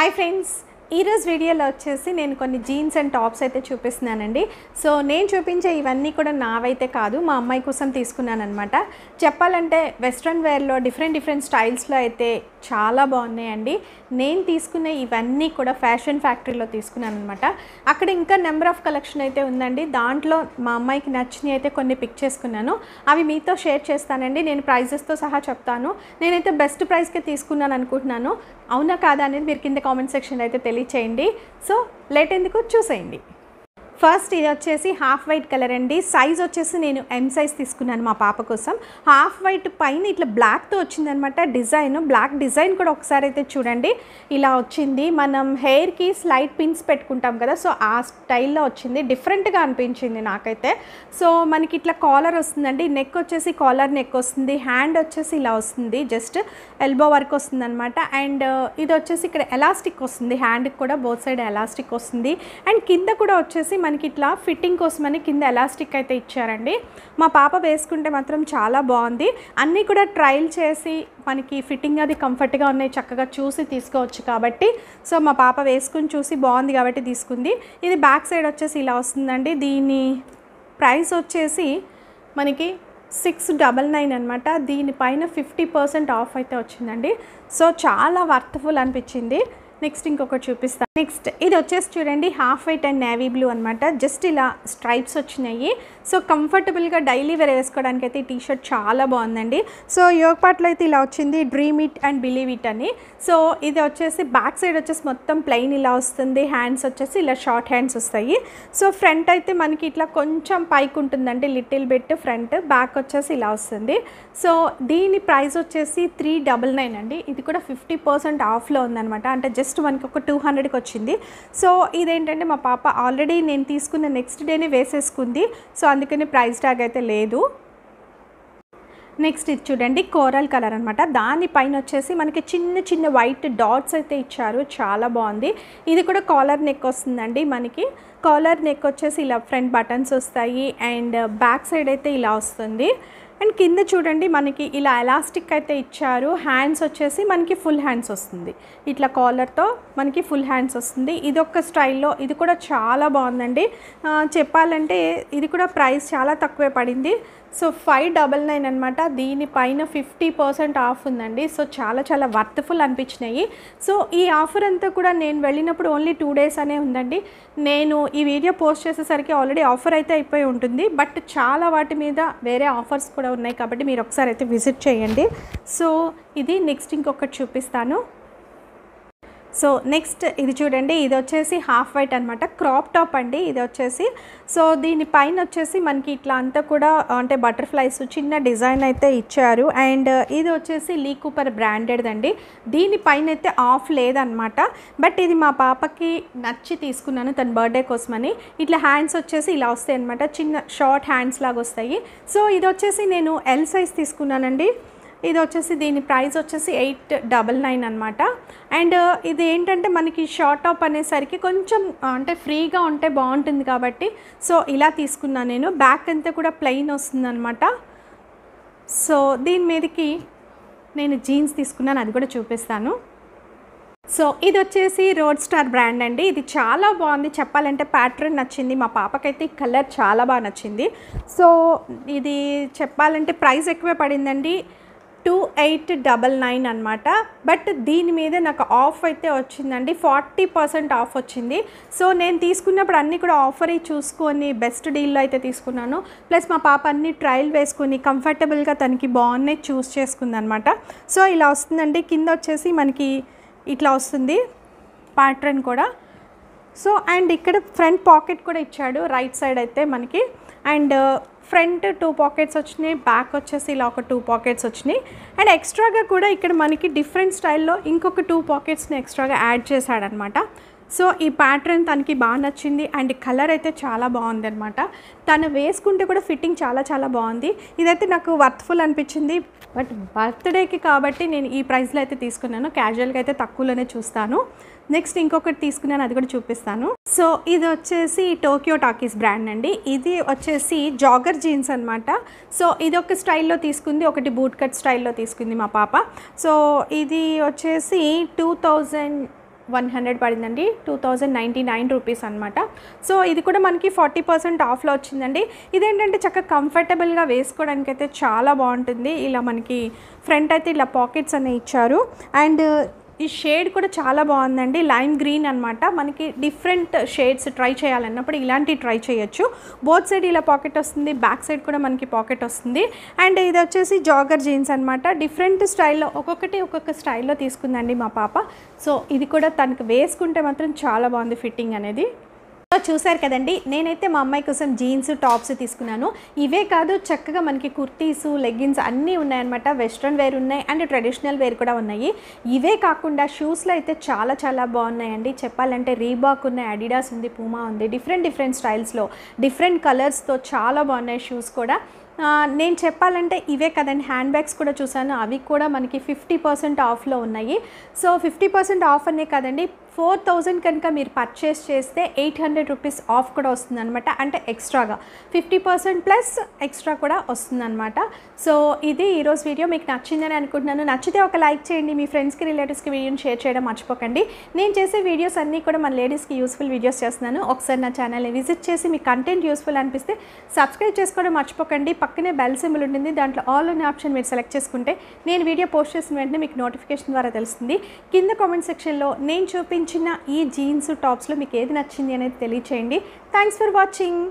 Hi friends, ఈరోజు వీడియోలో వచ్చేసి నేను కొన్ని జీన్స్ అండ్ టాప్స్ అయితే చూపిస్తున్నానండి. సో నేను చూపించే ఇవన్నీ కూడా నావైతే కాదు, మా అమ్మాయి కోసం తీసుకున్నాను అనమాట. చెప్పాలంటే వెస్ట్రన్ వేర్లో డిఫరెంట్ స్టైల్స్లో అయితే చాలా బాగున్నాయండి. నేను తీసుకునే ఇవన్నీ కూడా ఫ్యాషన్ ఫ్యాక్టరీలో తీసుకున్నాను అనమాట. అక్కడ ఇంకా నెంబర్ ఆఫ్ కలెక్షన్ అయితే ఉందండి. దాంట్లో మా అమ్మాయికి నచ్చినవి అయితే కొన్ని పిక్ చేసుకున్నాను. అవి మీతో షేర్ చేస్తానండి. నేను ప్రైజెస్తో సహా చెప్తాను. నేనైతే బెస్ట్ ప్రైస్కే తీసుకున్నాను అనుకుంటున్నాను. అవునా కాదా అనేది మీరు కింద కామెంట్ సెక్షన్లో అయితే తెలియచేయండి. సో లేట్ ఎందుకు చూసేయండి. ఫస్ట్ ఇది వచ్చేసి హాఫ్ వైట్ కలర్ అండి. సైజ్ వచ్చేసి నేను ఎం సైజ్ తీసుకున్నాను మా పాప కోసం. హాఫ్ వైట్ పైన ఇట్లా బ్లాక్తో వచ్చిందనమాట డిజైన్. బ్లాక్ డిజైన్ కూడా ఒకసారి అయితే చూడండి, ఇలా వచ్చింది. మనం హెయిర్కి స్లైట్ పిన్స్ పెట్టుకుంటాం కదా, సో ఆ స్టైల్లో వచ్చింది. డిఫరెంట్గా అనిపించింది నాకైతే. సో మనకి ఇట్లా కాలర్ వస్తుందండి. నెక్ వచ్చేసి కాలర్ నెక్ వస్తుంది. హ్యాండ్ వచ్చేసి ఇలా వస్తుంది, జస్ట్ ఎల్బో వర్క్ వస్తుంది అనమాట. అండ్ ఇది వచ్చేసి ఇక్కడ ఎలాస్టిక్ వస్తుంది, హ్యాండ్కి కూడా బోత్ సైడ్ ఎలాస్టిక్ వస్తుంది. అండ్ కింద కూడా వచ్చేసి మనకి ఇట్లా ఫిట్టింగ్ కోసమని కింద ఎలాస్టిక్ అయితే ఇచ్చారండి. మా పాప వేసుకుంటే మాత్రం చాలా బాగుంది. అన్నీ కూడా ట్రయల్ చేసి మనకి ఫిట్టింగ్ అది కంఫర్ట్గా ఉన్నాయి, చక్కగా చూసి తీసుకోవచ్చు కాబట్టి. సో మా పాప వేసుకుని చూసి బాగుంది కాబట్టి తీసుకుంది. ఇది బ్యాక్ సైడ్ వచ్చేసి ఇలా వస్తుందండి. దీని ప్రైస్ వచ్చేసి మనకి 699 అనమాట. దీనిపైన 50% ఆఫ్ అయితే వచ్చిందండి. సో చాలా వర్త్ఫుల్ అనిపించింది. నెక్స్ట్ ఇంకొకటి చూపిస్తాను. నెక్స్ట్ ఇది వచ్చేసి చూడండి, half white and navy blue అనమాట. జస్ట్ ఇలా స్ట్రైప్స్ వచ్చినాయి. సో కంఫర్టబుల్గా డైలీ వేర్ వేసుకోవడానికి అయితే ఈ టీషర్ట్ చాలా బాగుందండి. సో యోగ్ పార్ట్లో అయితే ఇలా వచ్చింది, dream it and believe it అని. సో ఇది వచ్చేసి బ్యాక్ సైడ్ వచ్చేసి మొత్తం ప్లెయిన్ ఇలా వస్తుంది. హ్యాండ్స్ వచ్చేసి ఇలా షార్ట్ హ్యాండ్స్ వస్తాయి. సో ఫ్రంట్ అయితే మనకి ఇట్లా కొంచెం పైకి ఉంటుందండి, లిటిల్ బిట్ ఫ్రంట్. బ్యాక్ వచ్చేసి ఇలా వస్తుంది. సో దీని ప్రైస్ వచ్చేసి 399 అండి. ఇది కూడా 50% ఆఫ్లో ఉందన్నమాట. అంటే జస్ట్ మనకి ఒక 200కి వచ్చింది. సో ఇదేంటంటే మా పాప ఆల్రెడీ నేను తీసుకున్న నెక్స్ట్ డేనే వేసేసుకుంది. సో అందుకని ప్రైస్ ట్యాగ్ అయితే లేదు. నెక్స్ట్ ఇది చూడండి, కోరల్ కలర్ అనమాట. దానిపైన వచ్చేసి మనకి చిన్న వైట్ డాట్స్ అయితే ఇచ్చారు, చాలా బాగుంది. ఇది కూడా కాలర్ నెక్ వస్తుందండి. మనకి కాలర్ నెక్ వచ్చేసి ఇలా ఫ్రంట్ బటన్స్ వస్తాయి అండ్ బ్యాక్ సైడ్ అయితే ఇలా వస్తుంది. అండ్ కింద చూడండి మనకి ఇలా ఎలాస్టిక్ అయితే ఇచ్చారు. హ్యాండ్స్ వచ్చేసి మనకి ఫుల్ హ్యాండ్స్ వస్తుంది, ఇట్లా కాలర్తో మనకి ఫుల్ హ్యాండ్స్ వస్తుంది. ఇది ఒక స్టైల్లో, ఇది కూడా చాలా బాగుందండి. చెప్పాలంటే ఇది కూడా ప్రైస్ చాలా తక్కువే పడింది. సో 599 అనమాట. దీనిపైన 50% ఆఫ్ ఉందండి. సో చాలా వర్త్ఫుల్ అనిపించినాయి. సో ఈ ఆఫర్ అంతా కూడా నేను వెళ్ళినప్పుడు ఓన్లీ 2 డేస్ అనే ఉందండి. నేను ఈ వీడియో పోస్ట్ చేసేసరికి ఆల్రెడీ ఆఫర్ అయితే అయిపోయి ఉంటుంది. బట్ చాలా వాటి మీద వేరే ఆఫర్స్ కూడా ఉన్నాయి కాబట్టి మీరు ఒకసారి అయితే విజిట్ చేయండి. సో ఇది నెక్స్ట్ ఇంకొకటి చూపిస్తాను. సో నెక్స్ట్ ఇది చూడండి, ఇది వచ్చేసి హాఫ్ వైట్ అనమాట. క్రాప్ టాప్ అండి ఇది వచ్చేసి. సో దీనిపైన వచ్చేసి మనకి ఇట్లా అంతా కూడా అంటే బటర్ఫ్లైస్ చిన్న డిజైన్ అయితే ఇచ్చారు. అండ్ ఇది వచ్చేసి లీ కూపర్ బ్రాండెడ్ అండి. దీనిపైన అయితే ఆఫ్ లేదనమాట. బట్ ఇది మా పాపకి నచ్చి తీసుకున్నాను, తన బర్త్డే కోసమని. ఇట్లా హ్యాండ్స్ వచ్చేసి ఇలా వస్తాయి అనమాట, చిన్న షార్ట్ హ్యాండ్స్ లాగా వస్తాయి. సో ఇది వచ్చేసి నేను ఎల్ సైజ్ తీసుకున్నానండి. ఇది వచ్చేసి దీని ప్రైస్ వచ్చేసి 899 అనమాట. అండ్ ఇది ఏంటంటే మనకి షార్ట్ టాప్ అనేసరికి కొంచెం అంటే ఫ్రీగా ఉంటే బాగుంటుంది కాబట్టి సో ఇలా తీసుకున్నాను నేను. బ్యాక్ అంతా కూడా ప్లెయిన్ వస్తుంది అనమాట. సో దీని మీదకి నేను జీన్స్ తీసుకున్నాను, అది కూడా చూపిస్తాను. సో ఇది వచ్చేసి రోడ్ స్టార్ బ్రాండ్ అండి. ఇది చాలా బాగుంది, చెప్పాలంటే ప్యాటర్న్ నచ్చింది. మా పాపకైతే కలర్ చాలా బాగా నచ్చింది. సో ఇది చెప్పాలంటే ప్రైస్ ఎక్కువే పడిందండి, 2899 అనమాట. బట్ దీని మీద నాకు ఆఫ్ అయితే వచ్చిందండి, 40% ఆఫ్ వచ్చింది. సో నేను తీసుకున్నప్పుడు అన్నీ కూడా ఆఫర్ చూసుకొని బెస్ట్ డీల్లో అయితే తీసుకున్నాను. ప్లస్ మా పాప అన్ని ట్రయల్ వేసుకొని కంఫర్టబుల్గా తనకి బాగున్నాయి చూస్ చేసుకుంది అనమాట. సో ఇలా వస్తుందండి. కింద వచ్చేసి మనకి ఇట్లా వస్తుంది ప్యాటర్న్ కూడా. సో అండ్ ఇక్కడ ఫ్రంట్ పాకెట్ కూడా ఇచ్చాడు రైట్ సైడ్ అయితే మనకి. అండ్ ఫ్రంట్ 2 పాకెట్స్ వచ్చినాయి, బ్యాక్ వచ్చేసి ఇలా ఒక 2 పాకెట్స్ వచ్చినాయి. అండ్ ఎక్స్ట్రాగా కూడా ఇక్కడ మనకి డిఫరెంట్ స్టైల్లో ఇంకొక 2 పాకెట్స్ని ఎక్స్ట్రాగా యాడ్ చేశాడనమాట. సో ఈ ప్యాటర్న్ తనకి బాగా నచ్చింది అండ్ కలర్ అయితే చాలా బాగుంది అనమాట. తను వేసుకుంటే కూడా ఫిట్టింగ్ చాలా బాగుంది. ఇదైతే నాకు వర్త్ఫుల్ అనిపించింది. బట్ బర్త్డేకి కాబట్టి నేను ఈ ప్రైస్లో అయితే తీసుకున్నాను. క్యాజువల్గా అయితే తక్కువలోనే చూస్తాను. నెక్స్ట్ ఇంకొకటి తీసుకున్నాను, అది కూడా చూపిస్తాను. సో ఇది వచ్చేసి టోక్యో టాకీస్ బ్రాండ్ అండి. ఇది వచ్చేసి జాగర్ జీన్స్ అనమాట. సో ఇది ఒక స్టైల్లో తీసుకుంది, ఒకటి బూట్ కట్ స్టైల్లో తీసుకుంది మా పాప. సో ఇది వచ్చేసి 100 పడిందండి, 2099 రూపీస్ అనమాట. సో ఇది కూడా మనకి 40% ఆఫ్లో వచ్చిందండి. ఇదేంటంటే చక్కగా కంఫర్టబుల్గా వేసుకోవడానికి అయితే చాలా బాగుంటుంది. ఇలా మనకి ఫ్రంట్ అయితే ఇలా పాకెట్స్ అనేవి ఇచ్చారు. అండ్ ఈ షేడ్ కూడా చాలా బాగుందండి, లైమ్ గ్రీన్ అనమాట. మనకి డిఫరెంట్ షేడ్స్ ట్రై చేయాలన్నప్పుడు ఇలాంటివి ట్రై చేయొచ్చు. బోత్ సైడ్ ఇలా పాకెట్ వస్తుంది, బ్యాక్ సైడ్ కూడా మనకి పాకెట్ వస్తుంది. అండ్ ఇది వచ్చేసి జాగర్ జీన్స్ అనమాట. డిఫరెంట్ స్టైల్లో ఒక్కొక్క స్టైల్లో తీసుకుందండి మా పాప. సో ఇది కూడా తనకు వేసుకుంటే మాత్రం చాలా బాగుంది ఫిట్టింగ్ అనేది. చూసారు కదండి, నేనైతే మా అమ్మాయి కోసం జీన్స్ టాప్స్ తీసుకున్నాను. ఇవే కాదు, చక్కగా మనకి కుర్తీసు లెగ్గిన్స్ అన్నీ ఉన్నాయన్నమాట. వెస్ట్రన్ వేర్ ఉన్నాయి అండ్ ట్రెడిషనల్ వేర్ కూడా ఉన్నాయి. ఇవే కాకుండా షూస్లో అయితే చాలా చాలా బాగున్నాయండి. చెప్పాలంటే రీబాక్ ఉన్నాయి, అడిడాస్ ఉంది, పూమా ఉంది. డిఫరెంట్ స్టైల్స్లో డిఫరెంట్ కలర్స్తో చాలా బాగున్నాయి షూస్ కూడా. నేను చెప్పాలంటే ఇవే కదండి, హ్యాండ్ బ్యాగ్స్ కూడా చూసాను, అవి కూడా మనకి 50% ఆఫ్లో ఉన్నాయి. సో 50% ఆఫ్ అనే కదండి, 4000 కనుక మీరు పర్చేస్ చేస్తే 800 రూపీస్ ఆఫ్ కూడా వస్తుందన్నమాట. అంటే ఎక్స్ట్రాగా 50% ప్లస్ ఎక్స్ట్రా కూడా వస్తుందన్నమాట. సో ఇది ఈరోజు వీడియో మీకు నచ్చిందని అనుకుంటున్నాను. నచ్చితే ఒక లైక్ చేయండి, మీ ఫ్రెండ్స్కి రిలేటివ్స్కి వీడియోని షేర్ చేయడం మర్చిపోకండి. నేను చేసే వీడియోస్ అన్నీ కూడా మన లేడీస్కి యూస్ఫుల్ వీడియోస్ చేస్తున్నాను. ఒకసారి నా ఛానల్ని విజిట్ చేసి మీ కంటెంట్ యూస్ఫుల్ అనిపిస్తే సబ్స్క్రైబ్ చేసుకోవడం మర్చిపోకండి. పక్కనే బెల్ సింబల్ ఉంటుంది, దాంట్లో ఆల్ అనే ఆప్షన్ మీరు సెలెక్ట్ చేసుకుంటే నేను వీడియో పోస్ట్ చేసిన వెంటనే మీకు నోటిఫికేషన్ ద్వారా తెలుస్తుంది. కింద కామెంట్ సెక్షన్లో నేను చూపించిన ఈ జీన్స్ టాప్స్లో మీకు ఏది నచ్చింది అనేది తెలియచేయండి. Thanks for watching.